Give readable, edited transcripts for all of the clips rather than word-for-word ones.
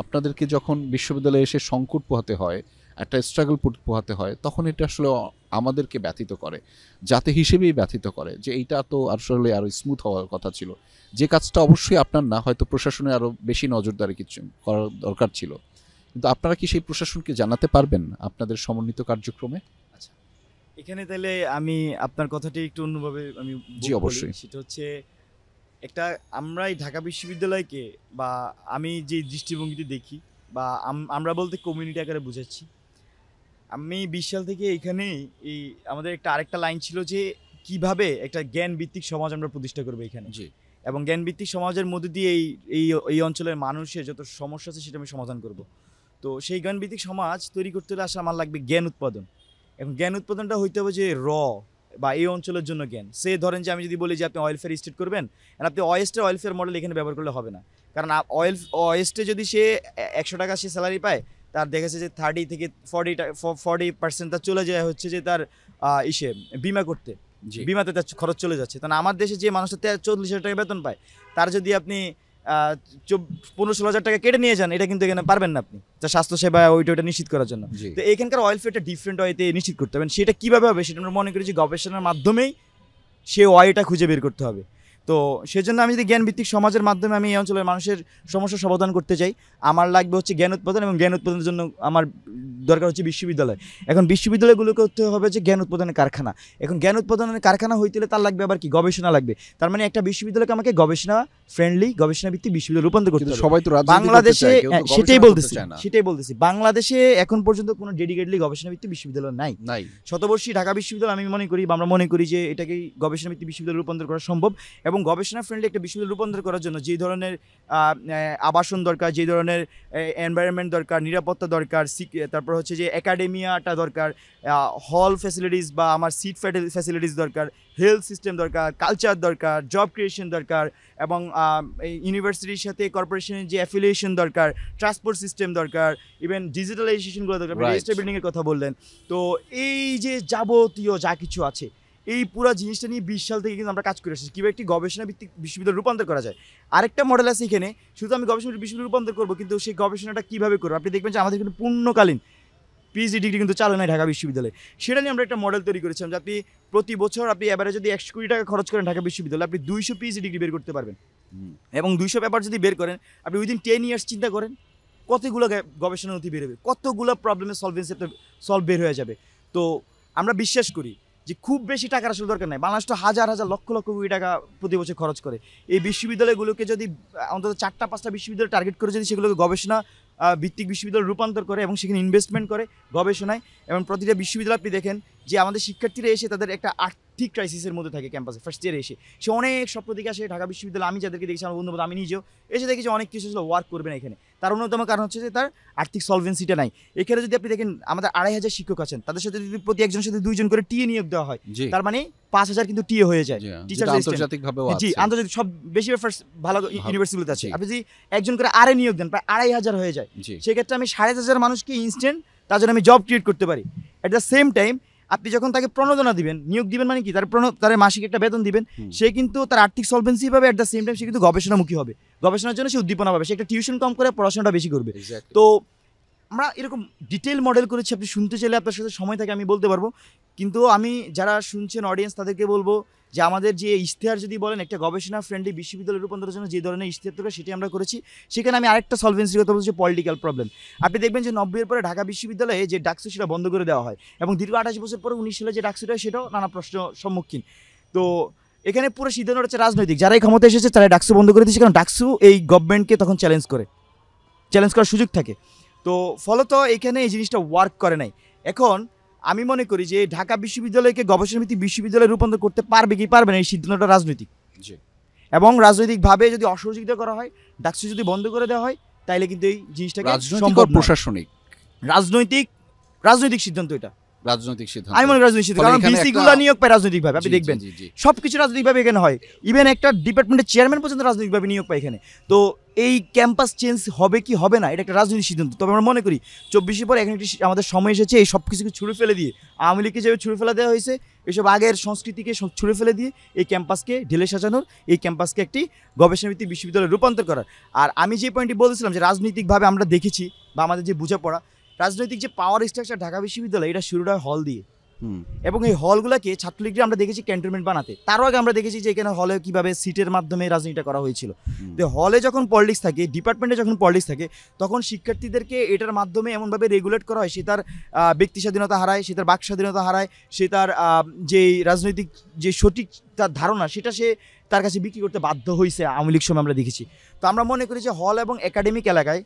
আপনাদেরকে যখন বিশ্ববিদ্যালয়ে এসে সংকট পোহাতে হয়, একটা স্ট্রাগল পোহাতে হয়, তখন এটা আসলে আমাদেরকে ব্যথিত করে, যাতে হিসেবেই ব্যথিত করে যে এইটা তো আসলে আরও স্মুথ হওয়ার কথা ছিল, যে কাজটা অবশ্যই আপনার না, হয়তো প্রশাসনের আরও বেশি নজরদারি কিছু করার দরকার ছিল। কিন্তু আপনারা কি সেই প্রশাসনকে জানাতে পারবেন আপনাদের সমন্বিত কার্যক্রমে? আচ্ছা, এখানে তাহলে আমি আপনার কথাটি একটু অন্যভাবে আমি জি, বলি। অবশ্যই। সেটা হচ্ছে একটা, আমরা এই ঢাকা বিশ্ববিদ্যালয়কে, বা আমি যে দৃষ্টিভঙ্গিতে দেখি, বা আমরা বলতে কমিউনিটি আকারে বুঝাচ্ছি। আমি 20 সাল থেকে এখানেই এই আমাদের একটা আরেকটা লাইন ছিল যে কিভাবে একটা জ্ঞান ভিত্তিক সমাজ আমরা প্রতিষ্ঠা করবো এখানে, জি, এবং জ্ঞান ভিত্তিক সমাজের মধ্যে দিয়ে এই এই এই অঞ্চলের মানুষের যত সমস্যা আছে সেটা আমি সমাধান করব। তো সেই জ্ঞান ভিত্তিক সমাজ তৈরি করতে হলে আসলে আমার লাগবে জ্ঞান উৎপাদন। এবং জ্ঞান উৎপাদনটা হইতে হবে যে বা এই অঞ্চলের জন্য জ্ঞান। সে ধরেন যে আমি যদি বলি যে আপনি ওয়েলফেয়ার স্টেট করবেন, আর আপনি ওয়েলফেয়ার মডেল এখানে ব্যবহার করলে হবে না। কারণ ওয়েস্টে যদি সে 100 টাকা সে স্যালারি পায়, তার দেখেছে যে 30 থেকে 40% তার চলে যায় হচ্ছে যে তার ইসে বিমা করতে, জি। বিমাতে তার খরচ চলে যাচ্ছে। কারণ আমার দেশে যে মানুষটা 40,000 টাকা বেতন পায়, তার যদি আপনি 15-16 হাজার টাকা কেটে নিয়ে যান, এটা কিন্তু এখানে পারবেন না আপনি, তার স্বাস্থ্যসেবা ওইটা নিশ্চিত করার জন্য। জি। তো এখানকার ওয়েলফেয়ারটা ডিফারেন্ট ওয়েতে নিশ্চিত করতে হবে। সেটা কীভাবে হবে সেটা আমরা মনে করি যে গবেষণার মাধ্যমেই সে ওয়াইটা খুঁজে বের করতে হবে। তো সেজন্য আমি যদি জ্ঞানভিত্তিক সমাজের মাধ্যমে আমি এই অঞ্চলের মানুষের সমস্যার সমাধান করতে চাই, আমার লাগবে হচ্ছে জ্ঞান উৎপাদন, এবং জ্ঞান উৎপাদনের জন্য আমার দরকার হচ্ছে বিশ্ববিদ্যালয়। এখন বিশ্ববিদ্যালয়গুলোকে হতে হবে যে জ্ঞান উৎপাদনের কারখানা। এখন জ্ঞান উৎপাদনের কারখানা হইতে হলে তার লাগবে আবার কি, গবেষণা লাগবে। তার মানে একটা বিশ্ববিদ্যালয়কে আমাকে গবেষণা ফ্রেন্ডলি, গবেষণা ভিত্তিক বিশ্ববিদ্যালয় রূপান্তর করতে হবে। সবাই তো রাজনীতি করতে বাংলাদেশে চায়, কেউ তো সেটাই গবেষণা করতে বলতেছি, চায় না। সেটাই বলতেছি, বাংলাদেশে এখন পর্যন্ত কোনো ডেডিকেটলি গবেষণা ভিত্তিক বিশ্ববিদ্যালয় নাই। নাই। শতবর্ষী ঢাকা বিশ্ববিদ্যালয় আমি মনে করি, বা আমরা মনে করি যে এটাকেই গবেষণা ভিত্তিক বিশ্ববিদ্যালয় রূপান্তর করা সম্ভব। এবং গবেষণা ফ্রেন্ডলি একটা বিশ্ববিদ্যালয় রূপান্তর করার জন্য যে ধরনের আবাসন দরকার, যে ধরনের এনভায়রনমেন্ট দরকার, নিরাপত্তা দরকার, তারপর হচ্ছে যে একাডেমিয়াটা দরকার, হল ফ্যাসিলিটিস বা আমার সিট ফ্যাসিলিটিস দরকার, হেলথ সিস্টেম দরকার, কালচার দরকার, জব ক্রিয়েশন দরকার, এবং ইউনিভার্সিটির সাথে কর্পোরেশনের যে অ্যাফিলিয়েশন দরকার, ট্রান্সপোর্ট সিস্টেম দরকার, ইভেন ডিজিটালাইজেশনগুলো দরকার। রেজিস্টার বিল্ডিংয়ের কথা বললেন। তো এই যে যাবতীয় যা কিছু আছে, এই পুরো জিনিসটা নিয়ে 20 সাল থেকে কিন্তু আমরা কাজ করে আসছি, কীভাবে একটি গবেষণা ভিত্তিক বিশ্ববিদ্যালয় রূপান্তর করা যায়। আরেকটা মডেল আছে এখানে, শুধু আমি গবেষণা বিশ্ববিদ্যালয় রূপান্তর করবো, কিন্তু সেই গবেষণাটা কীভাবে করবো আপনি দেখবেন যে আমাদের কিন্তু পূর্ণকালীন পিএইচডি ডিগ্রি কিন্তু চালু নাই ঢাকা বিশ্ববিদ্যালয়ে। সেটা নিয়ে আমরা একটা মডেল তৈরি করেছিলাম যে আপনি প্রতি বছর আপনি এবারে যদি 100 কোটি টাকা খরচ করেন ঢাকা বিশ্ববিদ্যালয়ে, আপনি 200 পিএইচডি ডিগ্রি বের করতে পারবেন। এবং 200 পেপার যদি বের করেন, আপনি উইদিন 10 ইয়ার্স চিন্তা করেন কতগুলো গবেষণা নথি বেরোবে, কতগুলো প্রবলেমের সলভ বের হয়ে যাবে। তো আমরা বিশ্বাস করি যে খুব বেশি টাকার আসলে দরকার নাই। বাংলাদেশ তো হাজার হাজার লক্ষ লক্ষ কোটি টাকা প্রতি বছর খরচ করে। এই বিশ্ববিদ্যালয়গুলোকে যদি অন্তত 4-5টা বিশ্ববিদ্যালয় টার্গেট করে যদি সেগুলোকে গবেষণা ভিত্তিক বিশ্ববিদ্যালয় রূপান্তর করে এবং সেখানে ইনভেস্টমেন্ট করে গবেষণায়, এবং প্রতিটা বিশ্ববিদ্যালয় আপনি দেখেন যে আমাদের শিক্ষার্থীরা এসে তাদের একটা আর্থিক ক্রাইসিসের মধ্যে থাকে ক্যাম্পাসে ফার্স্ট ইয়ারে এসে, সে অনেক স্বপ্ন দিকে আসে ঢাকা বিশ্ববিদ্যালয়। আমি যাদেরকে দেখেছি, আমার বন্ধু, আমি নিজেও এসে দেখি যে অনেক কিছু আসলে ওয়ার্ক করবে না এখানে। তার অন্যতম কারণ হচ্ছে যে তার আর্থিক সলভেন্সিটা নাই। এখানে যদি আপনি দেখেন আমাদের 2,500 শিক্ষক আছেন, তাদের সাথে যদি প্রতি একজনের সাথে 2 জন করে টিএ নিয়োগ দেওয়া হয়, তার মানে 5,000 কিন্তু টিএ হয়ে যায়। টিচার আন্তর্জাতিকভাবে জি, আন্তর্জাতিক সব বেশি ভালো ইউনিভার্সিটিগুলোতে আছে। আপনি যদি একজন করে আরে নিয়োগ দেন, প্রায় 2,500 হয়ে যায়। সেক্ষেত্রে আমি 5,500 মানুষকে ইনস্ট্যান্ট তার জন্য আমি জব ক্রিয়েট করতে পারি। অ্যাট দ্য সেম টাইম আপনি যখন তাকে প্রণোদনা দিবেন, নিয়োগ দিবেন, মানে কি তার মাসিক একটা বেতন দিবেন, সে কিন্তু তার আর্থিক সলভেন্সি পাবে। অ্যাট দ্য সেম টাইম সে কিন্তু গবেষণামুখী হবে, গবেষণার জন্য সে উদ্দীপনা পাবে, সে একটা টিউশন কম করে পড়াশোনাটা বেশি করবে। তো আমরা এরকম ডিটেল মডেল করেছি, আপনি শুনতে চাইলে আপনার সাথে সময় থাকে আমি বলতে পারবো। কিন্তু আমি যারা শুনছেন অডিয়েন্স তাদেরকে বলবো যে আমাদের যে ইশতেহার যদি বলেন একটা গবেষণা ফ্রেন্ডলি বিশ্ববিদ্যালয় রূপান্তরের জন্য যে ধরনের ইশতেহার দরকার সেটি আমরা করেছি। সেখানে আমি আরেকটা সলভেন্সির কথা বলছি, পলিটিক্যাল প্রবলেম। আপনি দেখবেন যে 90-এর পরে ঢাকা বিশ্ববিদ্যালয়ে যে ডাকসু সেটা বন্ধ করে দেওয়া হয়, এবং দীর্ঘ 28 বছর পরে 19 সালে যে ডাকসুটা সেটাও নানা প্রশ্ন সম্মুখীন। তো এখানে পুরো সিদ্ধান্ত হচ্ছে রাজনৈতিক, যারাই ক্ষমতা এসেছে তারা ডাকসু বন্ধ করে দিয়েছে, কারণ ডাকসু এই গভর্নমেন্টকে তখন চ্যালেঞ্জ করার সুযোগ থাকে। তো ফলত এখানে এই জিনিসটা ওয়ার্ক করে নাই। এখন আমি মনে করি যে ঢাকা বিশ্ববিদ্যালয়কে গবেষণাভিত্তিক বিশ্ববিদ্যালয়ে রূপান্তর করতে পারবে কি পারবে না, এই সিদ্ধান্তটা রাজনৈতিক। এবং রাজনৈতিকভাবে যদি অসহযোগিতা করা হয়, ডাকসু যদি বন্ধ করে দেওয়া হয়, তাইলে কিন্তু এই জিনিসটাকে সম্ভব। প্রশাসনিক রাজনৈতিক সিদ্ধান্ত এটা। রাজনৈতিক সিদ্ধান্ত। আমি মনে করি রাজনৈতিক সিদ্ধান্ত, ফলে কারণ এখানে বিসি একটা- গুলা নিয়োগ পায় রাজনৈতিকভাবে, আপনি জি, জি, দেখবেন জি, জি। সবকিছু রাজনৈতিকভাবে এখানে হয়। ইভেন একটা ডিপার্টমেন্টের চেয়ারম্যান পর্যন্ত রাজনৈতিকভাবে নিয়োগ পায় এখানে। তো এই ক্যাম্পাস চেঞ্জ হবে কি হবে না এটা একটা রাজনৈতিক সিদ্ধান্ত। তবে আমরা মনে করি 24 পর এখন একটি আমাদের সময় এসেছে এই সব কিছুকে ছুঁড়ে ফেলে দিয়ে, আওয়ামী লীগকে যেভাবে ছুঁড়ে ফেলে দেওয়া হয়েছে, এসব আগের সংস্কৃতিকে সব ছুঁড়ে ফেলে দিয়ে এই ক্যাম্পাসকে ঢেলে সাজানোর, এই ক্যাম্পাসকে একটি গবেষণাভিত্তিক বিশ্ববিদ্যালয়ে রূপান্তর করার। আর আমি যে পয়েন্টটি বলছিলাম যে রাজনৈতিকভাবে আমরা দেখেছি বা আমাদের যে বোঝাপড়া, রাজনৈতিক যে পাওয়ার স্ট্রাকচার ঢাকা বিশ্ববিদ্যালয়, এটা শুরুটা হয় হল দিয়ে। হুম। এবং এই হলগুলোকে ছাত্রলীগরা আমরা দেখেছি ক্যান্টনমেন্ট বানাতে। তারও আগে আমরা দেখেছি যে এখানে হলে কীভাবে সিটের মাধ্যমে রাজনীতিটা করা হয়েছিল। হুম। তো হলে যখন পলিটিক্স থাকে, ডিপার্টমেন্টে যখন পলিটিক্স থাকে, তখন শিক্ষার্থীদেরকে এটার মাধ্যমে এমনভাবে রেগুলেট করা হয়, সে তার ব্যক্তি স্বাধীনতা হারায়, সে তার বাক স্বাধীনতা হারায়, সে তার যেই রাজনৈতিক যে সঠিক তার ধারণা সেটা সে তার কাছে বিক্রি করতে বাধ্য হয়েছে আওয়ামী লীগ সময় আমরা দেখেছি। তো আমরা মনে করি যে হল এবং একাডেমিক এলাকায়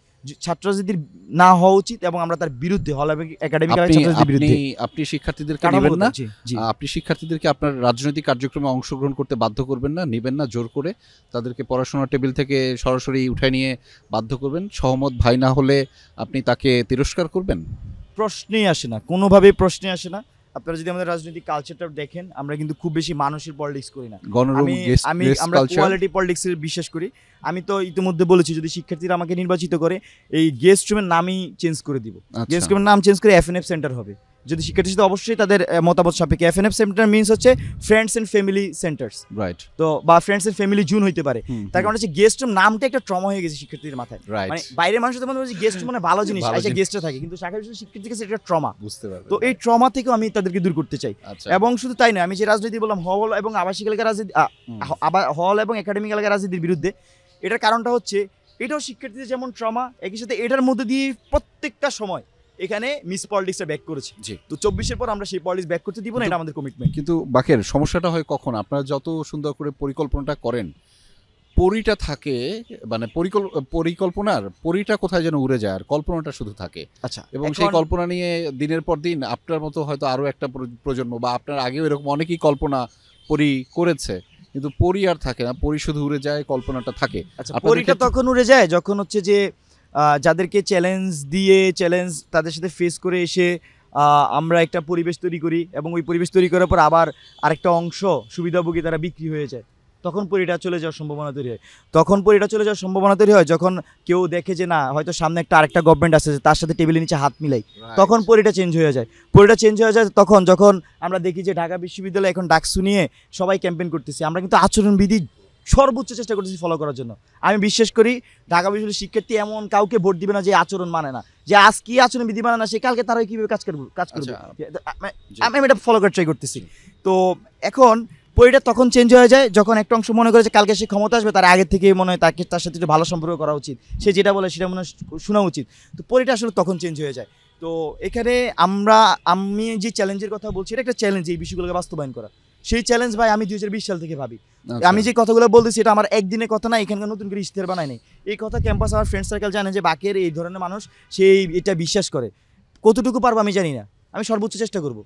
ছাত্র রাজনীতির না হওয়া উচিত, এবং আমরা তার বিরুদ্ধে, হল এবং একাডেমিক এলাকায় ছাত্র রাজনীতির বিরুদ্ধে। আপনি শিক্ষার্থীদেরকে নেবেন না, জি, জি। আপনি শিক্ষার্থীদেরকে আপনার রাজনৈতিক কার্যক্রমে অংশগ্রহণ করতে বাধ্য করবেন না, নেবেন না জোর করে, তাদেরকে পড়াশোনার টেবিল থেকে সরাসরি উঠায় নিয়ে বাধ্য করবেন। সহমত ভাই না হলে আপনি তাকে তিরস্কার করবেন? প্রশ্নেই আসে না, কোনোভাবেই প্রশ্নে আসে না। আপনারা যদি আমাদের রাজনৈতিক কালচারটা দেখেন, আমরা কিন্তু খুব বেশি মানুষের পলিটিক্স করি না। গণরুম, আমরা কোয়ালিটি পলিটিক্সের বিশ্বাস করি। আমি তো ইতিমধ্যে বলেছি, যদি শিক্ষার্থীরা আমাকে নির্বাচিত করে, এই গেস্ট রুমের নামই চেঞ্জ করে দিব। গেস্ট রুমের নাম চেঞ্জ করে এফএনএফ সেন্টার হবে। যদি শিক্ষার্থী সাথে অবশ্যই তাদের মতামত সাপেক্ষে। এফএনএফ সেন্টার মিনস হচ্ছে friends and family centres, right? তো বা ফ্রেন্ডস এন্ড ফ্যামিলি জোন হইতে পারে। তার কারণ হচ্ছে গেস্ট রুম নামটা একটা ট্রমা হয়ে গেছে শিক্ষার্থীদের মাথায়। মানে বাইরের মানুষদের মনে হয় গেস্ট রুম মানে ভালো জিনিস, আচ্ছা গেস্টে থাকে, কিন্তু শাখা বিষয়ে শিক্ষার্থীর কাছে এটা ট্রমা। বুঝতে পারবে। তো এই ট্রমা থেকে আমি তাদেরকে দূর করতে চাই। আচ্ছা। এবং শুধু তাই নয়, আমি যে রাজনীতি বললাম হল এবং আবাসিক এলাকার রাজনীতি, হল এবং একাডেমিক এলাকার রাজনীতির বিরুদ্ধে, এটার কারণটা হচ্ছে এটাও শিক্ষার্থীদের যেমন ট্রমা, একই সাথে এটার মধ্যে দিয়ে প্রত্যেকটা সময় এখানে মিস পলিটিক্সটা ব্যাক করেছে। জি। তো 24 পর আমরা সেই পলিটিক্স ব্যাক করতে দিব না, এটা আমাদের কমিটমেন্ট। কিন্তু বাকের সমস্যাটা হয় কখন, আপনারা যত সুন্দর করে পরিকল্পনাটা করেন, পরিটা থাকে, মানে পরিকল্পনার পরিটা কোথায় যেন উড়ে যায়, আর কল্পনাটা শুধু থাকে। আচ্ছা, এবং সেই কল্পনা নিয়ে দিনের পর দিন আপনার মতো হয়তো আরো একটা প্রজন্ম বা আপনার আগেও এরকম অনেকেই কল্পনা পরি করেছে, কিন্তু পরি আর থাকে না, পরি শুধু উড়ে যায়, কল্পনাটা থাকে। আচ্ছা, পরিটা তখন উড়ে যায় যখন হচ্ছে যে যাদেরকে চ্যালেঞ্জ দিয়ে, চ্যালেঞ্জ তাদের সাথে ফেস করে এসে আমরা একটা পরিবেশ তৈরি করি, এবং ওই পরিবেশ তৈরি করার পর আবার আরেকটা অংশ সুবিধাভোগী তারা বিক্রি হয়ে যায়, তখন পরিটা চলে যাওয়ার সম্ভাবনা তৈরি হয়। তখন পরিটা চলে যাওয়ার সম্ভাবনা তৈরি হয় যখন কেউ দেখে যে না, হয়তো সামনে একটা আরেকটা গভর্নমেন্ট আছে, তার সাথে টেবিলের নিচে হাত মিলাই, তখন পরিটা চেঞ্জ হয়ে যায়। পরিটা চেঞ্জ হয়ে যায় তখন যখন আমরা দেখি যে ঢাকা বিশ্ববিদ্যালয় এখন ডাকসু নিয়ে সবাই ক্যাম্পেইন করতেছে, আমরা কিন্তু আচরণবিধি সর্বোচ্চ চেষ্টা করতেছি ফলো করার জন্য। আমি বিশ্বাস করি ঢাকা বিশ্ববিদ্যালয়ের শিক্ষার্থী এমন কাউকে ভোট দিবে না যে আচরণ মানে না, যে আজ কি আচরণবিধি মানে না, সে কালকে তারা কিভাবে কাজ করবে। আমি এটা ফলো করার ট্রাই করতেছি। তো এখন পরিটা তখন চেঞ্জ হয়ে যায় যখন একটা অংশ মনে করে যে কালকে সে ক্ষমতা আসবে, তার আগে থেকে মনে হয় তাকে তার সাথে একটু ভালো সম্পর্ক করা উচিত, সে যেটা বলে সেটা মনে হয় শোনা উচিত। তো পরিটা আসলে তখন চেঞ্জ হয়ে যায়। তো এখানে আমি যে চ্যালেঞ্জের কথা বলছি, এটা একটা চ্যালেঞ্জ এই বিষয়গুলোকে বাস্তবায়ন করা। সেই চ্যালেঞ্জ ভাই আমি 2020 সাল থেকে ভাবি। আমি যে কথাগুলো বলতেছি এটা আমার একদিনের কথা না, এখানকার নতুন করে ইশতেহার বানাই নাই। এই কথা ক্যাম্পাস আমার ফ্রেন্ড সার্কেল জানে যে বাকের এই ধরনের মানুষ, সেই এটা বিশ্বাস করে। কতটুকু পারবো আমি জানি না, আমি সর্বোচ্চ চেষ্টা করব।